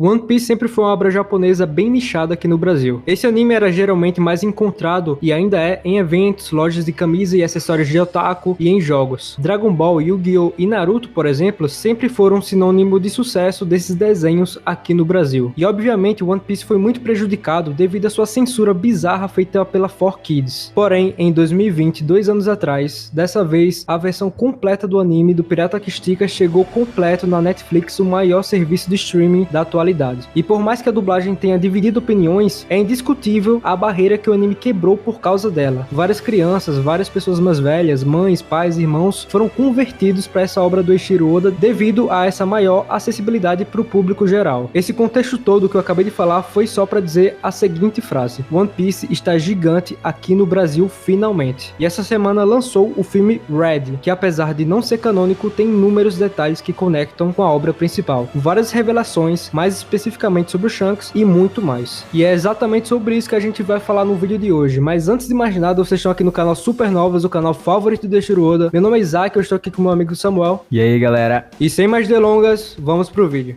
One Piece sempre foi uma obra japonesa bem nichada aqui no Brasil. Esse anime era geralmente mais encontrado, e ainda é, em eventos, lojas de camisa e acessórios de otaku e em jogos. Dragon Ball, Yu-Gi-Oh! E Naruto, por exemplo, sempre foram sinônimo de sucesso desses desenhos aqui no Brasil. E obviamente One Piece foi muito prejudicado devido à sua censura bizarra feita pela 4Kids. Porém, em 2020, 2 anos atrás, dessa vez, a versão completa do anime do Pirata que Estica chegou completo na Netflix, o maior serviço de streaming da atualidade. E por mais que a dublagem tenha dividido opiniões, é indiscutível a barreira que o anime quebrou por causa dela. Várias crianças, várias pessoas mais velhas, mães, pais, irmãos, foram convertidos para essa obra do Eiichiro Oda devido a essa maior acessibilidade para o público geral. Esse contexto todo que eu acabei de falar foi só para dizer a seguinte frase: One Piece está gigante aqui no Brasil finalmente. E essa semana lançou o filme Red, que apesar de não ser canônico, tem inúmeros detalhes que conectam com a obra principal. Várias revelações, mais especificamente sobre o Shanks e muito mais. E é exatamente sobre isso que a gente vai falar no vídeo de hoje. Mas antes de mais nada, vocês estão aqui no canal Supernovas, o canal favorito do Eiichiro Oda. Meu nome é Isaac, eu estou aqui com meu amigo Samuel. E aí, galera? E sem mais delongas, vamos pro vídeo.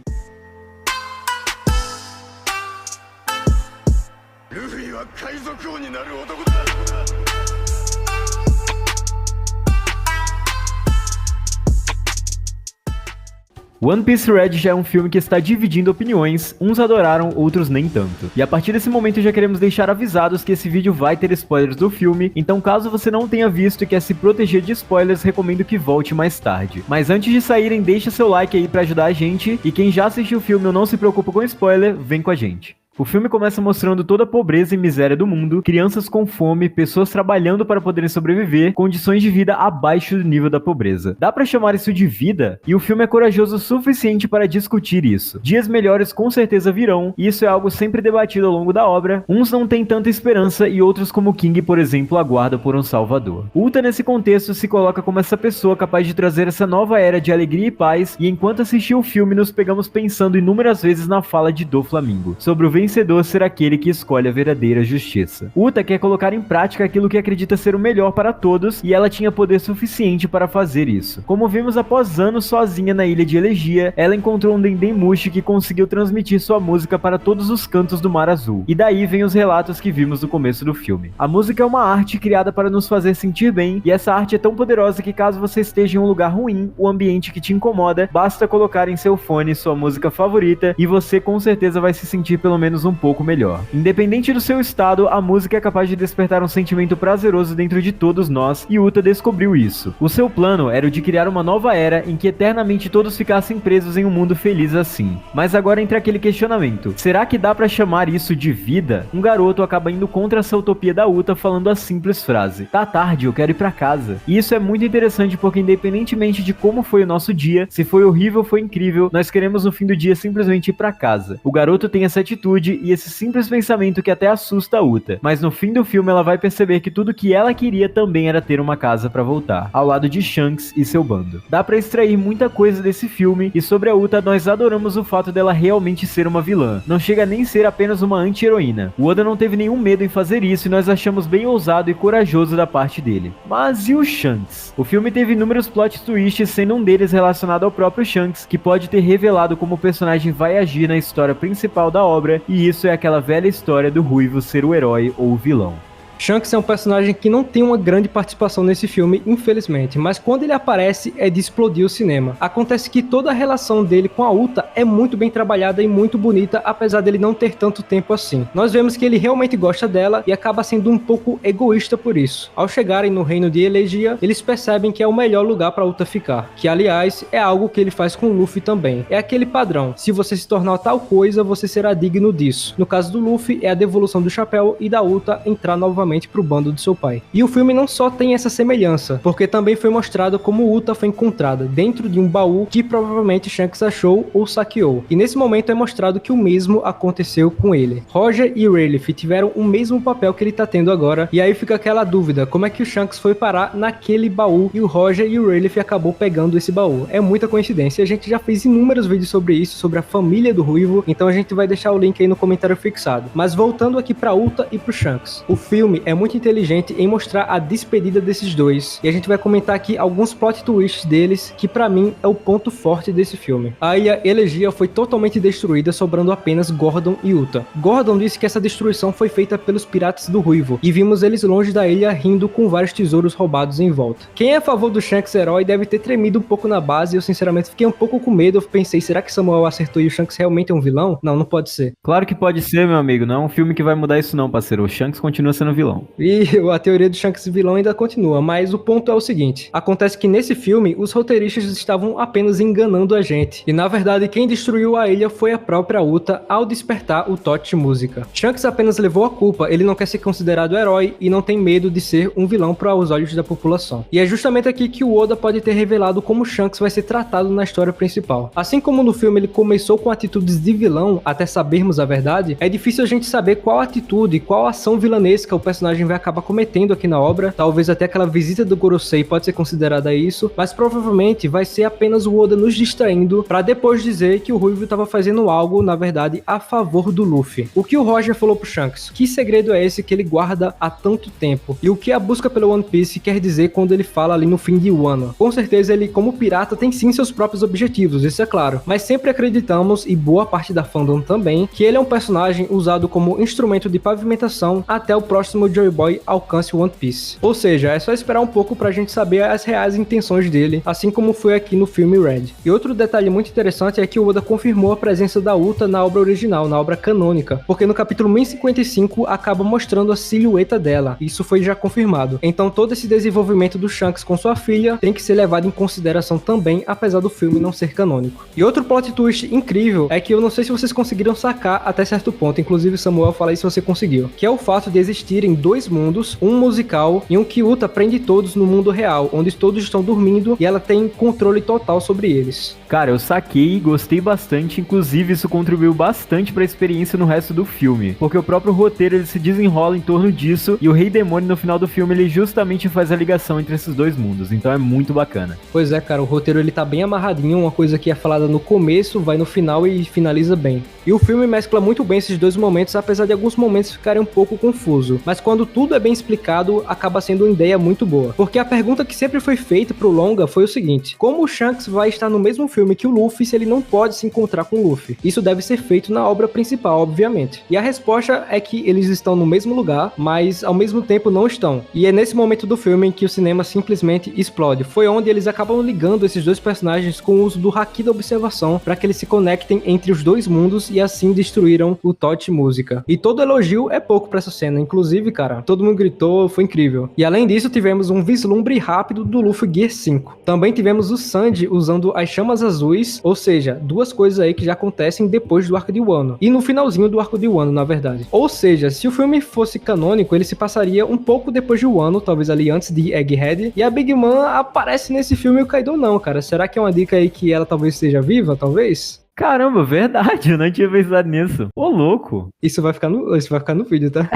One Piece Red já é um filme que está dividindo opiniões, uns adoraram, outros nem tanto. E a partir desse momento já queremos deixar avisados que esse vídeo vai ter spoilers do filme, então caso você não tenha visto e quer se proteger de spoilers, recomendo que volte mais tarde. Mas antes de saírem, deixa seu like aí pra ajudar a gente, e quem já assistiu o filme ou não se preocupa com spoiler, vem com a gente. O filme começa mostrando toda a pobreza e miséria do mundo, crianças com fome, pessoas trabalhando para poderem sobreviver, condições de vida abaixo do nível da pobreza. Dá pra chamar isso de vida? E o filme é corajoso o suficiente para discutir isso. Dias melhores com certeza virão, e isso é algo sempre debatido ao longo da obra. Uns não têm tanta esperança e outros, como King, por exemplo, aguardam por um salvador. Uta, nesse contexto, se coloca como essa pessoa capaz de trazer essa nova era de alegria e paz, e enquanto assistia o filme nos pegamos pensando inúmeras vezes na fala de Doflamingo, sobre o vencedor ser aquele que escolhe a verdadeira justiça. Uta quer colocar em prática aquilo que acredita ser o melhor para todos, e ela tinha poder suficiente para fazer isso. Como vimos após anos sozinha na Ilha de Elegia, ela encontrou um Dendemushi que conseguiu transmitir sua música para todos os cantos do Mar Azul. E daí vem os relatos que vimos no começo do filme. A música é uma arte criada para nos fazer sentir bem, e essa arte é tão poderosa que caso você esteja em um lugar ruim, o ambiente que te incomoda, basta colocar em seu fone sua música favorita e você com certeza vai se sentir pelo menos um pouco melhor. Independente do seu estado, a música é capaz de despertar um sentimento prazeroso dentro de todos nós, e Uta descobriu isso. O seu plano era o de criar uma nova era em que eternamente todos ficassem presos em um mundo feliz assim. Mas agora entra aquele questionamento: será que dá pra chamar isso de vida? Um garoto acaba indo contra essa utopia da Uta falando a simples frase: tá tarde, eu quero ir pra casa. E isso é muito interessante porque independentemente de como foi o nosso dia, se foi horrível ou foi incrível, nós queremos no fim do dia simplesmente ir pra casa. O garoto tem essa atitude e esse simples pensamento que até assusta a Uta, mas no fim do filme ela vai perceber que tudo que ela queria também era ter uma casa pra voltar, ao lado de Shanks e seu bando. Dá pra extrair muita coisa desse filme, e sobre a Uta nós adoramos o fato dela realmente ser uma vilã, não chega nem ser apenas uma anti-heroína. O Oda não teve nenhum medo em fazer isso e nós achamos bem ousado e corajoso da parte dele. Mas e o Shanks? O filme teve inúmeros plot twists, sendo um deles relacionado ao próprio Shanks, que pode ter revelado como o personagem vai agir na história principal da obra, e isso é aquela velha história do ruivo ser o herói ou o vilão. Shanks é um personagem que não tem uma grande participação nesse filme, infelizmente, mas quando ele aparece é de explodir o cinema. Acontece que toda a relação dele com a Uta é muito bem trabalhada e muito bonita, apesar dele não ter tanto tempo assim. Nós vemos que ele realmente gosta dela e acaba sendo um pouco egoísta por isso. Ao chegarem no reino de Elegia, eles percebem que é o melhor lugar para Uta ficar, que aliás é algo que ele faz com o Luffy também. É aquele padrão: se você se tornar tal coisa, você será digno disso. No caso do Luffy, é a devolução do chapéu, e da Uta entrar novamente pro bando do seu pai. E o filme não só tem essa semelhança, porque também foi mostrado como Uta foi encontrada dentro de um baú que provavelmente Shanks achou ou saqueou. E nesse momento é mostrado que o mesmo aconteceu com ele. Roger e Rayleigh tiveram o mesmo papel que ele tá tendo agora, e aí fica aquela dúvida: como é que o Shanks foi parar naquele baú e o Roger e o Rayleigh acabou pegando esse baú? É muita coincidência. A gente já fez inúmeros vídeos sobre isso, sobre a família do Ruivo, então a gente vai deixar o link aí no comentário fixado. Mas voltando aqui pra Uta e pro Shanks. O filme filme é muito inteligente em mostrar a despedida desses dois, e a gente vai comentar aqui alguns plot twists deles, que pra mim é o ponto forte desse filme. A ilha Elegia foi totalmente destruída, sobrando apenas Gordon e Uta. Gordon disse que essa destruição foi feita pelos piratas do Ruivo, e vimos eles longe da ilha rindo com vários tesouros roubados em volta. Quem é a favor do Shanks herói deve ter tremido um pouco na base, e eu sinceramente fiquei um pouco com medo. Eu pensei, será que Samuel acertou e o Shanks realmente é um vilão? Não, não pode ser. Claro que pode ser, meu amigo, não é um filme que vai mudar isso não, parceiro. O Shanks continua sendo vilão. E a teoria do Shanks vilão ainda continua, mas o ponto é o seguinte: acontece que nesse filme, os roteiristas estavam apenas enganando a gente, e na verdade quem destruiu a ilha foi a própria Uta ao despertar o tote música. Shanks apenas levou a culpa, ele não quer ser considerado herói e não tem medo de ser um vilão para os olhos da população. E é justamente aqui que o Oda pode ter revelado como Shanks vai ser tratado na história principal. Assim como no filme ele começou com atitudes de vilão até sabermos a verdade, é difícil a gente saber qual atitude, qual ação vilanesca o personagem vai acabar cometendo aqui na obra. Talvez até aquela visita do Gorosei pode ser considerada isso, mas provavelmente vai ser apenas o Oda nos distraindo para depois dizer que o Ruivo estava fazendo algo, na verdade, a favor do Luffy. O que o Roger falou pro Shanks? Que segredo é esse que ele guarda há tanto tempo? E o que a busca pelo One Piece quer dizer quando ele fala ali no fim de Wano? Com certeza ele, como pirata, tem sim seus próprios objetivos, isso é claro, mas sempre acreditamos, e boa parte da fandom também, que ele é um personagem usado como instrumento de pavimentação até o próximo Joy Boy alcance o One Piece. Ou seja, é só esperar um pouco pra gente saber as reais intenções dele, assim como foi aqui no filme Red. E outro detalhe muito interessante é que o Oda confirmou a presença da Uta na obra original, na obra canônica, porque no capítulo 1055 acaba mostrando a silhueta dela. Isso foi já confirmado. Então todo esse desenvolvimento do Shanks com sua filha tem que ser levado em consideração também, apesar do filme não ser canônico. E outro plot twist incrível é que eu não sei se vocês conseguiram sacar até certo ponto, inclusive Samuel, fala aí se você conseguiu, que é o fato de existirem dois mundos, um musical e um que Uta prende todos no mundo real, onde todos estão dormindo e ela tem controle total sobre eles. Cara, eu saquei e gostei bastante, inclusive isso contribuiu bastante pra experiência no resto do filme, porque o próprio roteiro ele se desenrola em torno disso, e o Rei Demônio no final do filme ele justamente faz a ligação entre esses dois mundos, então é muito bacana. Pois é, cara, o roteiro ele tá bem amarradinho, uma coisa que é falada no começo, vai no final e finaliza bem. E o filme mescla muito bem esses dois momentos, apesar de alguns momentos ficarem um pouco confuso, mas quando tudo é bem explicado, acaba sendo uma ideia muito boa. Porque a pergunta que sempre foi feita pro longa foi o seguinte: como o Shanks vai estar no mesmo filme que o Luffy se ele não pode se encontrar com o Luffy? Isso deve ser feito na obra principal, obviamente. E a resposta é que eles estão no mesmo lugar, mas ao mesmo tempo não estão. E é nesse momento do filme em que o cinema simplesmente explode. Foi onde eles acabam ligando esses dois personagens com o uso do Haki da observação para que eles se conectem entre os dois mundos e assim destruíram o Tote Música. E todo elogio é pouco pra essa cena, inclusive, cara, todo mundo gritou, foi incrível. E além disso, tivemos um vislumbre rápido do Luffy Gear 5. Também tivemos o Sanji usando as chamas azuis, ou seja, duas coisas aí que já acontecem depois do arco de Wano. E no finalzinho do arco de Wano, na verdade. Ou seja, se o filme fosse canônico, ele se passaria um pouco depois de Wano, talvez ali antes de Egghead, e a Big Mom aparece nesse filme e o Kaido não, cara. Será que é uma dica aí que ela talvez esteja viva, talvez? Caramba, verdade, eu não tinha pensado nisso. Ô, louco. Isso vai ficar no vídeo, tá?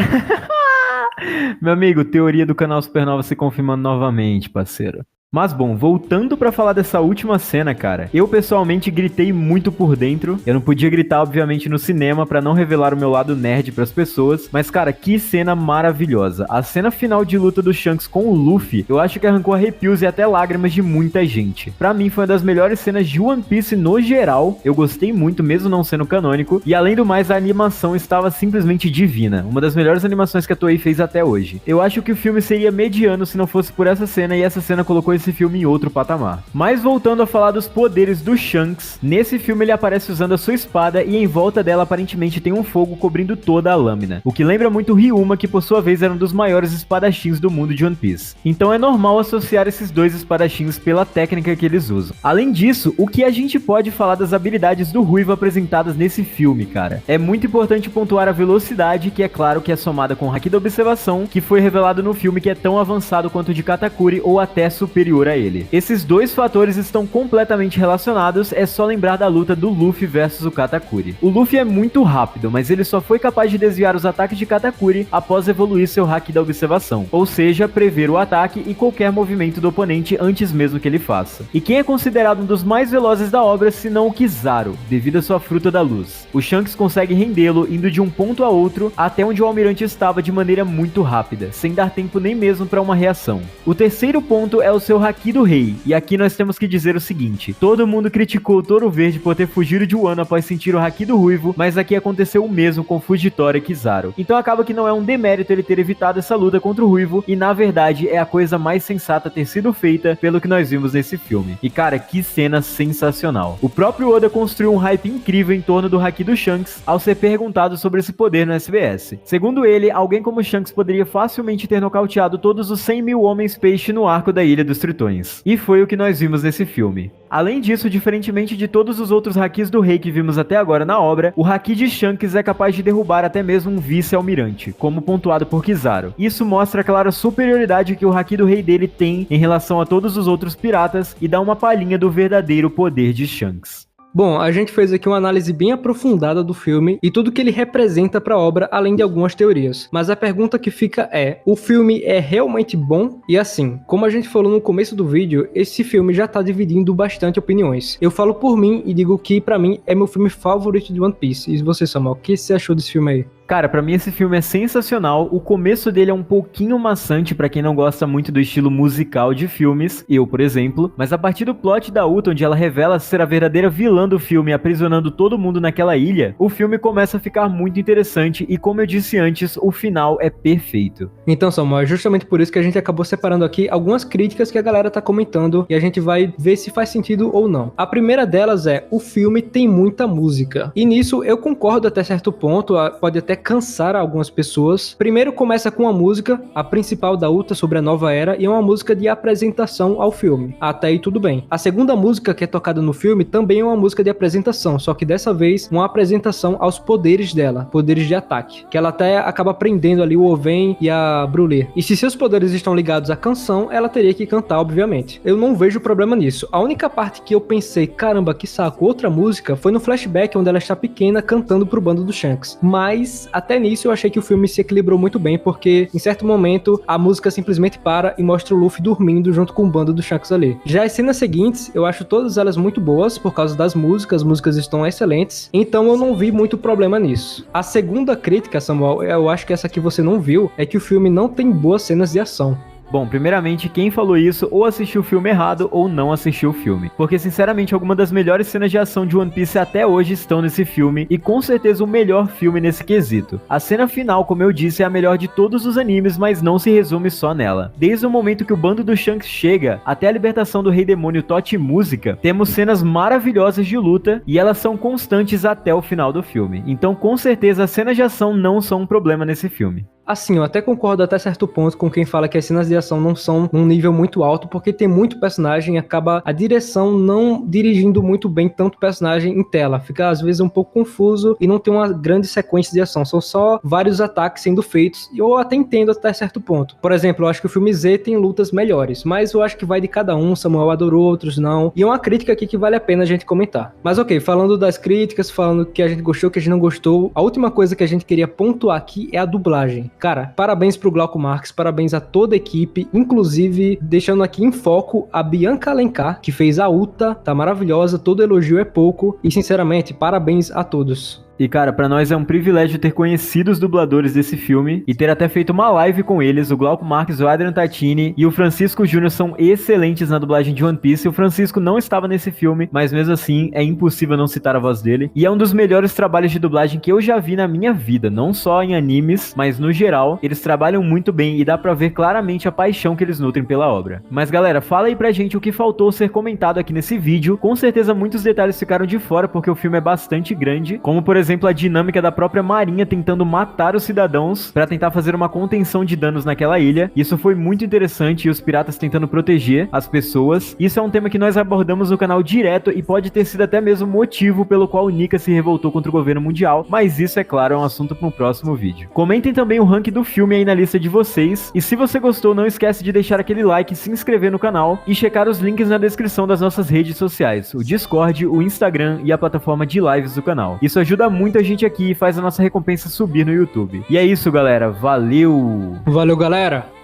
Meu amigo, teoria do canal Supernova se confirmando novamente, parceiro. Mas bom, voltando pra falar dessa última cena, cara, eu pessoalmente gritei muito por dentro. Eu não podia gritar, obviamente, no cinema pra não revelar o meu lado nerd pras pessoas, mas cara, que cena maravilhosa. A cena final de luta do Shanks com o Luffy, eu acho que arrancou arrepios e até lágrimas de muita gente. Pra mim foi uma das melhores cenas de One Piece no geral, eu gostei muito, mesmo não sendo canônico, e além do mais, a animação estava simplesmente divina, uma das melhores animações que a Toei fez até hoje. Eu acho que o filme seria mediano se não fosse por essa cena, e essa cena colocou esse filme em outro patamar. Mas voltando a falar dos poderes do Shanks, nesse filme ele aparece usando a sua espada e em volta dela aparentemente tem um fogo cobrindo toda a lâmina, o que lembra muito Ryuma, que por sua vez era um dos maiores espadachins do mundo de One Piece. Então é normal associar esses dois espadachins pela técnica que eles usam. Além disso, o que a gente pode falar das habilidades do Ruivo apresentadas nesse filme, cara? É muito importante pontuar a velocidade, que é claro que é somada com o Haki da observação, que foi revelado no filme, que é tão avançado quanto o de Katakuri ou até superior superior a ele. Esses dois fatores estão completamente relacionados, é só lembrar da luta do Luffy versus o Katakuri. O Luffy é muito rápido, mas ele só foi capaz de desviar os ataques de Katakuri após evoluir seu haki da observação, ou seja, prever o ataque e qualquer movimento do oponente antes mesmo que ele faça. E quem é considerado um dos mais velozes da obra, senão o Kizaru, devido à sua fruta da luz. O Shanks consegue rendê-lo indo de um ponto a outro até onde o almirante estava de maneira muito rápida, sem dar tempo nem mesmo para uma reação. O terceiro ponto é o seu haki do rei, e aqui nós temos que dizer o seguinte: todo mundo criticou o Touro Verde por ter fugido de Wano após sentir o haki do Ruivo, mas aqui aconteceu o mesmo com Fujitora e Kizaru. Então acaba que não é um demérito ele ter evitado essa luta contra o Ruivo, e na verdade é a coisa mais sensata a ter sido feita pelo que nós vimos nesse filme. E cara, que cena sensacional. O próprio Oda construiu um hype incrível em torno do haki do Shanks ao ser perguntado sobre esse poder no SBS. Segundo ele, alguém como Shanks poderia facilmente ter nocauteado todos os 100 mil homens peixe no arco da Ilha dos Tritões. E foi o que nós vimos nesse filme. Além disso, diferentemente de todos os outros hakis do rei que vimos até agora na obra, o haki de Shanks é capaz de derrubar até mesmo um vice-almirante, como pontuado por Kizaru. Isso mostra a clara superioridade que o haki do rei dele tem em relação a todos os outros piratas e dá uma palhinha do verdadeiro poder de Shanks. Bom, a gente fez aqui uma análise bem aprofundada do filme e tudo que ele representa para a obra, além de algumas teorias. Mas a pergunta que fica é: o filme é realmente bom? E assim, como a gente falou no começo do vídeo, esse filme já tá dividindo bastante opiniões. Eu falo por mim e digo que para mim é meu filme favorito de One Piece. E você, Samuel, o que você achou desse filme aí? Cara, pra mim esse filme é sensacional. O começo dele é um pouquinho maçante pra quem não gosta muito do estilo musical de filmes, eu, por exemplo, mas a partir do plot da Uta, onde ela revela ser a verdadeira vilã do filme, aprisionando todo mundo naquela ilha, o filme começa a ficar muito interessante e, como eu disse antes, o final é perfeito. Então, Samuel, é justamente por isso que a gente acabou separando aqui algumas críticas que a galera tá comentando e a gente vai ver se faz sentido ou não. A primeira delas é: o filme tem muita música. E nisso eu concordo até certo ponto, pode até cansar algumas pessoas. Primeiro começa com uma música, a principal da Uta sobre a nova era, e é uma música de apresentação ao filme. Até aí tudo bem. A segunda música que é tocada no filme também é uma música de apresentação, só que dessa vez uma apresentação aos poderes dela, poderes de ataque, que ela até acaba aprendendo ali o Oven e a Brulé. E se seus poderes estão ligados à canção, ela teria que cantar, obviamente. Eu não vejo problema nisso. A única parte que eu pensei, caramba, que saco, outra música, foi no flashback onde ela está pequena cantando pro bando do Shanks. Mas até nisso eu achei que o filme se equilibrou muito bem, porque em certo momento a música simplesmente para e mostra o Luffy dormindo junto com o bando do Shanks ali. Já as cenas seguintes, eu acho todas elas muito boas por causa das músicas, as músicas estão excelentes, então eu não vi muito problema nisso. A segunda crítica, Samuel, eu acho que essa que você não viu, é que o filme não tem boas cenas de ação. Bom, primeiramente, quem falou isso ou assistiu o filme errado ou não assistiu o filme. Porque, sinceramente, algumas das melhores cenas de ação de One Piece até hoje estão nesse filme e com certeza o melhor filme nesse quesito. A cena final, como eu disse, é a melhor de todos os animes, mas não se resume só nela. Desde o momento que o bando do Shanks chega até a libertação do Rei Demônio Totti Música, temos cenas maravilhosas de luta e elas são constantes até o final do filme. Então, com certeza, as cenas de ação não são um problema nesse filme. Assim, eu até concordo até certo ponto com quem fala que as cenas de ação não são num nível muito alto, porque tem muito personagem e acaba a direção não dirigindo muito bem tanto personagem em tela. Fica às vezes um pouco confuso e não tem uma grande sequência de ação. São só vários ataques sendo feitos e eu até entendo até certo ponto. Por exemplo, eu acho que o filme Z tem lutas melhores, mas eu acho que vai de cada um. Samuel adorou, outros não. E é uma crítica aqui que vale a pena a gente comentar. Mas ok, falando das críticas, falando que a gente gostou, que a gente não gostou, a última coisa que a gente queria pontuar aqui é a dublagem. Cara, parabéns pro Glauco Marques, parabéns a toda a equipe, inclusive deixando aqui em foco a Bianca Alencar, que fez a Uta, tá maravilhosa, todo elogio é pouco, e sinceramente, parabéns a todos. E cara, pra nós é um privilégio ter conhecido os dubladores desse filme e ter até feito uma live com eles. O Glauco Marques, o Adrian Tatini e o Francisco Júnior são excelentes na dublagem de One Piece. O Francisco não estava nesse filme, mas mesmo assim é impossível não citar a voz dele. E é um dos melhores trabalhos de dublagem que eu já vi na minha vida, não só em animes, mas no geral. Eles trabalham muito bem e dá pra ver claramente a paixão que eles nutrem pela obra. Mas galera, fala aí pra gente o que faltou ser comentado aqui nesse vídeo. Com certeza muitos detalhes ficaram de fora porque o filme é bastante grande, como por exemplo exemplo, a dinâmica da própria marinha tentando matar os cidadãos para tentar fazer uma contenção de danos naquela ilha. Isso foi muito interessante, e os piratas tentando proteger as pessoas. Isso é um tema que nós abordamos no canal direto e pode ter sido até mesmo o motivo pelo qual o Nika se revoltou contra o governo mundial, mas isso, é claro, é um assunto para um próximo vídeo. Comentem também o rank do filme aí na lista de vocês, e se você gostou, não esquece de deixar aquele like, se inscrever no canal e checar os links na descrição das nossas redes sociais, o Discord, o Instagram e a plataforma de lives do canal. Isso ajuda muito a gente aqui e faz a nossa recompensa subir no YouTube. E é isso, galera. Valeu! Valeu, galera!